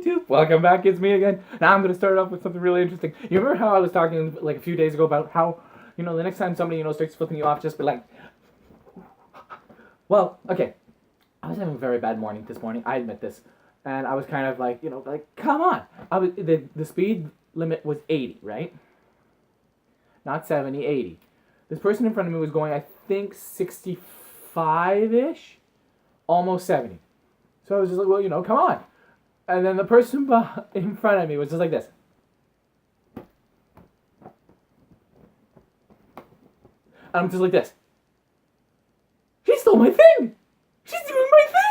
YouTube? Welcome back, it's me again. Now I'm going to start off with something really interesting. You remember how I was talking like a few days ago about how, the next time somebody, starts flipping you off, just be like, well, okay. I was having a very bad morning this morning, I admit this. And I was kind of like, come on. The speed limit was 80, right? Not 70, 80. This person in front of me was going, I think, 65-ish? Almost 70. So I was just like, well, come on. And then the person in front of me was just like this. And I'm just like this. She stole my thing! She's doing my thing!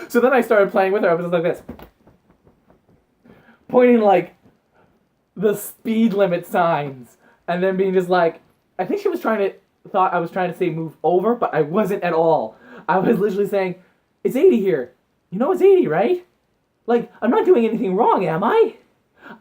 So then I started playing with her. I was just like this. Pointing like the speed limit signs. And then being just like, I think she thought I was trying to say move over, but I wasn't at all. I was literally saying, it's 80 here. You know it's 80, right? Like, I'm not doing anything wrong, am I?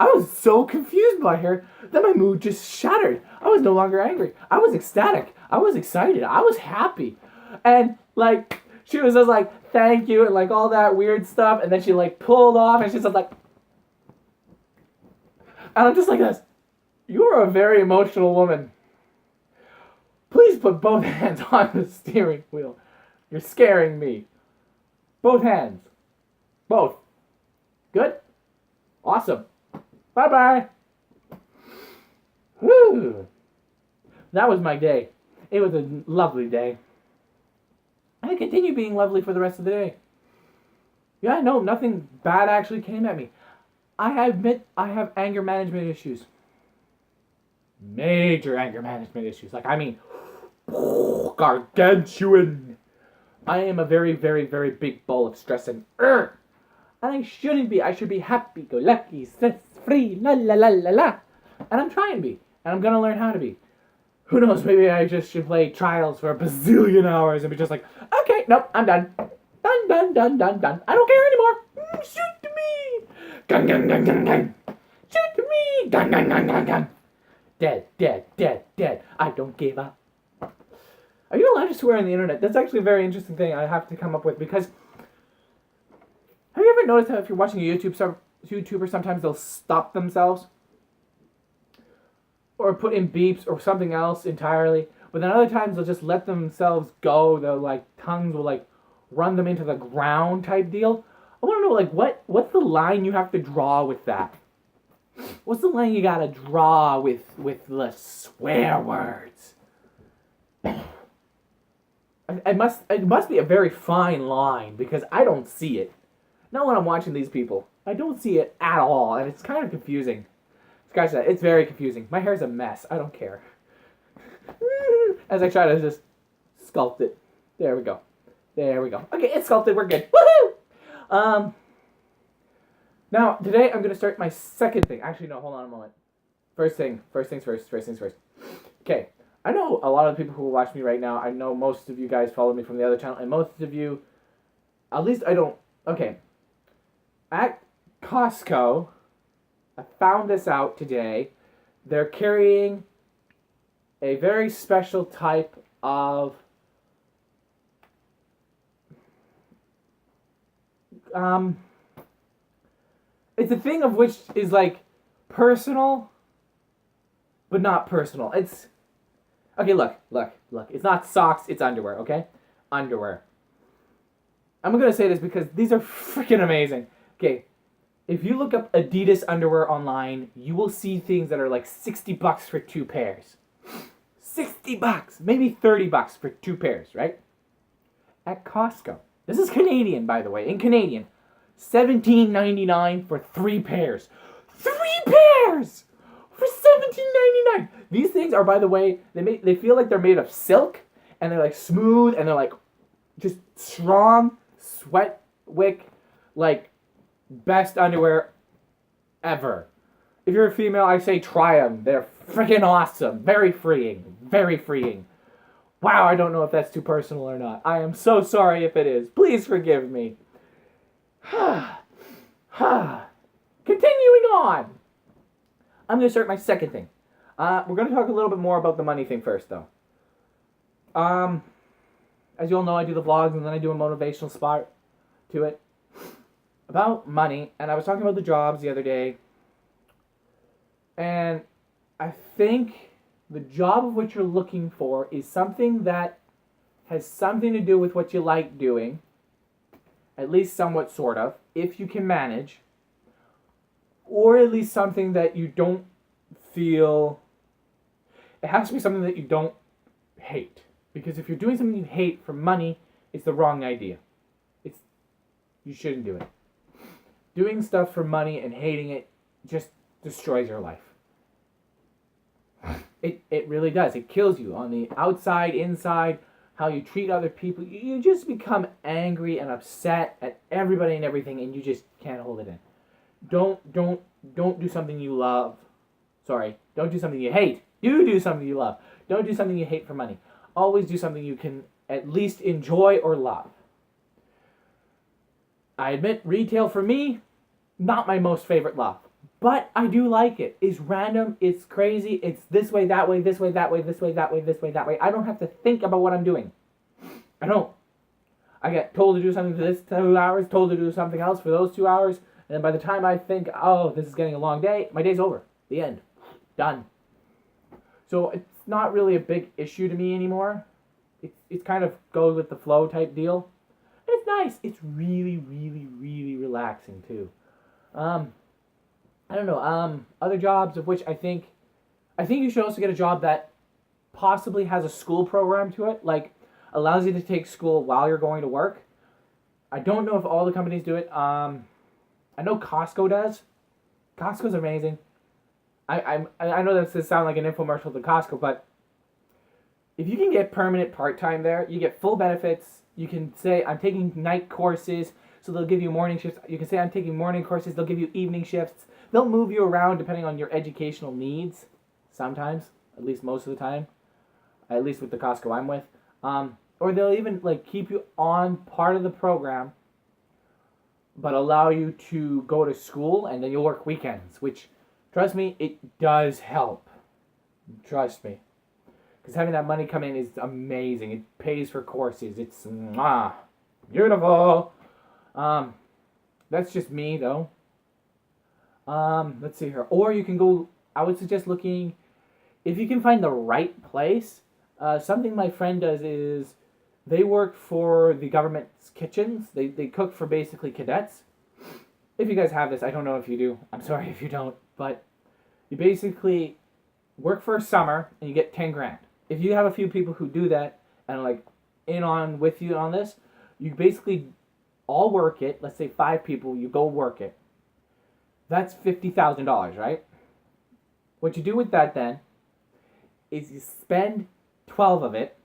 I was so confused by her that my mood just shattered. I was no longer angry. I was ecstatic. I was excited. I was happy. And, like, she was just like, thank you, and, like, all that weird stuff. And then she, like, pulled off, and she's just like... And I'm just like this. You're a very emotional woman. Please put both hands on the steering wheel. You're scaring me. Both hands. Both. Good? Awesome. Bye-bye. Whew. That was my day. It was a lovely day. And it continued being lovely for the rest of the day. Yeah, no, nothing bad actually came at me. I admit I have anger management issues. Major anger management issues. Gargantuan. I am a very, very, very big ball of stress and I shouldn't be. I should be happy-go-lucky, stress-free, la la la la la. And I'm trying to be. And I'm gonna learn how to be. Who knows, maybe I just should play Trials for a bazillion hours and be just like, okay, nope, I'm done. Done, done, done, done, done. I don't care anymore. Shoot to me. Gun, gun, gun, gun, gun. Shoot to me. Gun, gun, gun, gun, gun. Dead, dead, dead, dead. I don't give up. Are you allowed to swear on the internet? That's actually a very interesting thing I have to come up with because... Have you ever noticed how if you're watching a YouTuber, sometimes they'll stop themselves? Or put in beeps or something else entirely. But then other times they'll just let themselves go. They'll tongues will run them into the ground type deal. I want to know what's the line you have to draw with that? What's the line you gotta draw with the swear words? It must be a very fine line because I don't see it. Not when I'm watching these people. I don't see it at all, and it's kind of confusing. Scratch that. It's very confusing. My hair's a mess. I don't care. As I try to just sculpt it. There we go. There we go. Okay, it's sculpted. We're good. Woohoo! Now, today I'm going to start my second thing. Actually, no, hold on a moment. First things first. Okay. I know a lot of people who watch me right now. I know most of you guys follow me from the other channel, and most of you, at least I don't. Okay. At Costco, I found this out today. They're carrying a very special type of it's a thing of which is personal but not personal. It's okay, look. It's not socks, it's underwear, okay? Underwear. I'm going to say this because these are freaking amazing. Okay, if you look up Adidas underwear online, you will see things that are $60 for 2 pairs. $60, maybe $30 for 2 pairs, right? At Costco. This is Canadian, by the way. In Canadian, $17.99 for 3 pairs. 3 pairs for $17.99. These things are, by the way, they feel like they're made of silk, and they're smooth, and they're just strong, sweat wick, best underwear ever. If you're a female, I say try them. They're freaking awesome. Very freeing. Very freeing. Wow, I don't know if that's too personal or not. I am so sorry if it is. Please forgive me. Continuing on. I'm going to start my second thing. We're going to talk a little bit more about the money thing first, though. As you all know, I do the vlogs, and then I do a motivational spot to it. about money, and I was talking about the jobs the other day, and I think the job of what you're looking for is something that has something to do with what you like doing, at least somewhat, sort of, if you can manage, or at least something that you don't feel. It has to be something that you don't hate. Because if you're doing something you hate for money, it's the wrong idea. It's You shouldn't do it. Doing stuff for money and hating it just destroys your life. It really does. It kills you on the outside, inside, how you treat other people. You just become angry and upset at everybody and everything, and you just can't hold it in. Don't do something you love. Sorry, don't do something you hate. You do something you love. Don't do something you hate for money. Always do something you can at least enjoy or love. I admit, retail for me, not my most favorite love. But I do like it. It's random, it's crazy, it's this way, that way, this way, that way, this way, that way, this way, that way. I don't have to think about what I'm doing. I don't. I get told to do something for this 2 hours, told to do something else for those 2 hours, and then by the time I think, oh, this is getting a long day, my day's over. The end. Done. So it's not really a big issue to me anymore. It's kind of goes with the flow type deal. And it's nice. It's really, really, really relaxing too. I don't know. Other jobs of which I think you should also get a job that possibly has a school program to it, like allows you to take school while you're going to work. I don't know if all the companies do it. I know Costco does. Costco's amazing. I know that does sound like an infomercial to Costco, but if you can get permanent part-time there, you get full benefits. You can say, I'm taking night courses, so they'll give you morning shifts. You can say, I'm taking morning courses, they'll give you evening shifts. They'll move you around depending on your educational needs, sometimes, at least most of the time, at least with the Costco I'm with. Or they'll even like keep you on part of the program, but allow you to go to school, and then you'll work weekends, which, trust me, it does help. Trust me. Because having that money come in is amazing. It pays for courses. It's beautiful. That's just me, though. Let's see here. Or you can go, I would suggest looking, if you can find the right place, something my friend does is they work for the government's kitchens. They cook for basically cadets. If you guys have this, I don't know if you do. I'm sorry if you don't. But you basically work for a summer and you get 10 grand. If you have a few people who do that and like in on with you on this, you basically all work it. Let's say 5 people, you go work it. That's $50,000, right? What you do with that then is you spend 12 of it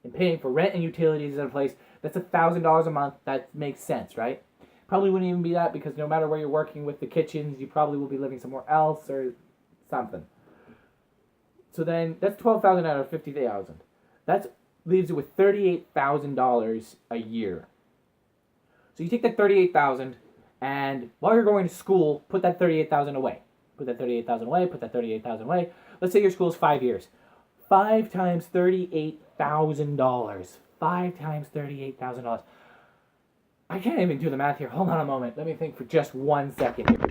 in paying for rent and utilities in a place. That's $1,000 a month. That makes sense, right? Probably wouldn't even be that because no matter where you're working with the kitchens, you probably will be living somewhere else or something. So then that's 12,000 out of 50,000. That leaves you with $38,000 a year. So you take that 38,000 and while you're going to school, put that 38,000 away. Put that 38,000 away, put that 38,000 away. Let's say your school's 5 years. 5 times $38,000. 5 times $38,000. I can't even do the math here. Hold on a moment. Let me think for just 1 second here.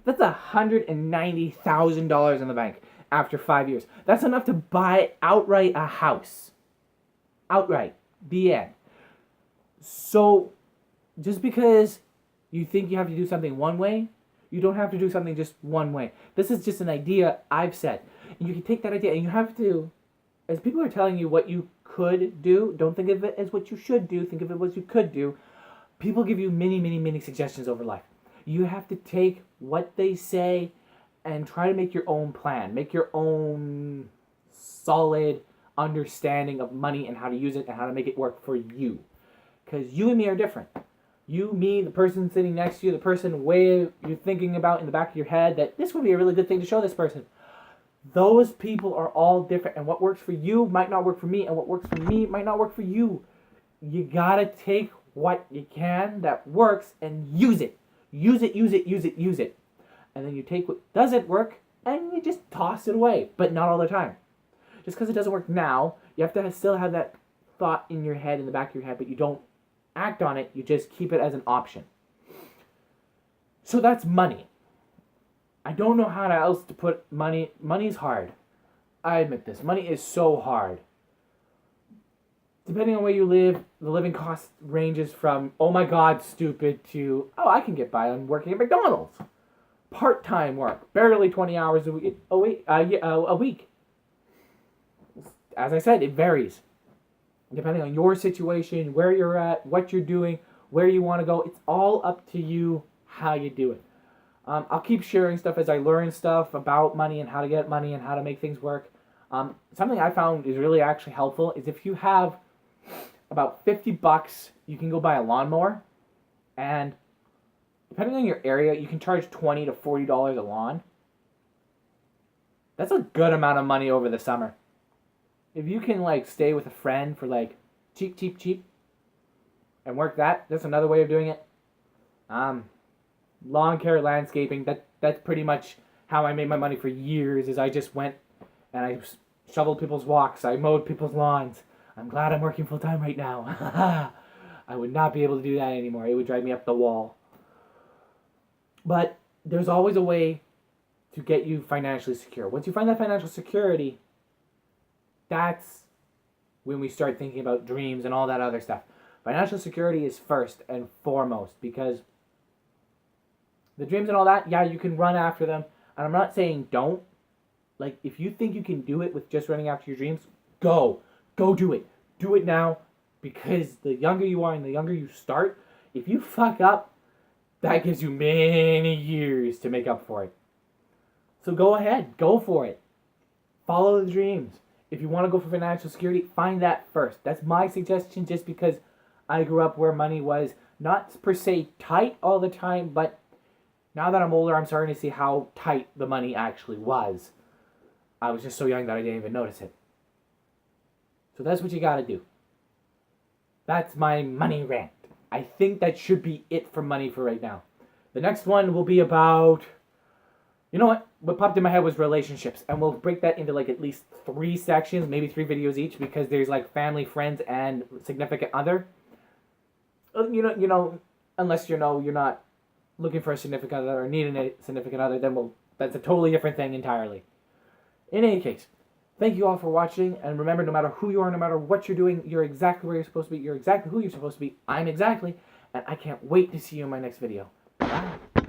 That's $190,000 in the bank after 5 years. That's enough to buy outright a house. Outright. The end. So, just because you think you have to do something one way, you don't have to do something just one way. This is just an idea I've said. And you can take that idea and you have to, as people are telling you what you could do, don't think of it as what you should do. Think of it as what you could do. People give you many, many, many suggestions over life. You have to take what they say and try to make your own plan. Make your own solid understanding of money and how to use it and how to make it work for you. Because you and me are different. You, me, the person sitting next to you, the person way you're thinking about in the back of your head that this would be a really good thing to show this person. Those people are all different. And what works for you might not work for me. And what works for me might not work for you. You gotta take what you can that works and use it. Use it, use it, use it, use it. And then you take what doesn't work and you just toss it away. But not all the time. Just because it doesn't work now, you have to still have that thought in your head, in the back of your head, but you don't act on it, you just keep it as an option. So that's money. I don't know how else to put money. Money's hard. I admit this. Money is so hard. Depending on where you live, the living cost ranges from, oh my god, stupid, to, oh, I can get by on working at McDonald's. Part-time work, barely 20 hours a week. As I said, it varies. Depending on your situation, where you're at, what you're doing, where you want to go, it's all up to you how you do it. I'll keep sharing stuff as I learn stuff about money and how to get money and how to make things work. Something I found is really actually helpful is if you have about $50, you can go buy a lawnmower, and depending on your area, you can charge $20 to $40 a lawn. That's a good amount of money over the summer. If you can like stay with a friend for like cheap, and work that's another way of doing it. Lawn care, landscaping, that's pretty much how I made my money for years. Is I just went and I shoveled people's walks, I mowed people's lawns. I'm glad I'm working full time right now. I would not be able to do that anymore. It would drive me up the wall. But there's always a way to get you financially secure. Once you find that financial security, that's when we start thinking about dreams and all that other stuff. Financial security is first and foremost, because the dreams and all that, yeah, you can run after them. And I'm not saying don't. Like, if you think you can do it with just running after your dreams, go. Go do it. Do it now, because the younger you are and the younger you start, if you fuck up, that gives you many years to make up for it. So go ahead. Go for it. Follow the dreams. If you want to go for financial security, find that first. That's my suggestion, just because I grew up where money was not per se tight all the time, but now that I'm older, I'm starting to see how tight the money actually was. I was just so young that I didn't even notice it. So that's what you gotta do. That's my money rant. I think that should be it for money for right now. The next one will be about, you know what? What popped in my head was relationships. And we'll break that into like at least 3 sections, maybe 3 videos each, because there's like family, friends, and significant other. You know, unless you're not looking for a significant other or needing a significant other, then that's a totally different thing entirely. In any case, thank you all for watching, and remember, no matter who you are, no matter what you're doing, you're exactly where you're supposed to be, you're exactly who you're supposed to be, I'm exactly, and I can't wait to see you in my next video. Bye.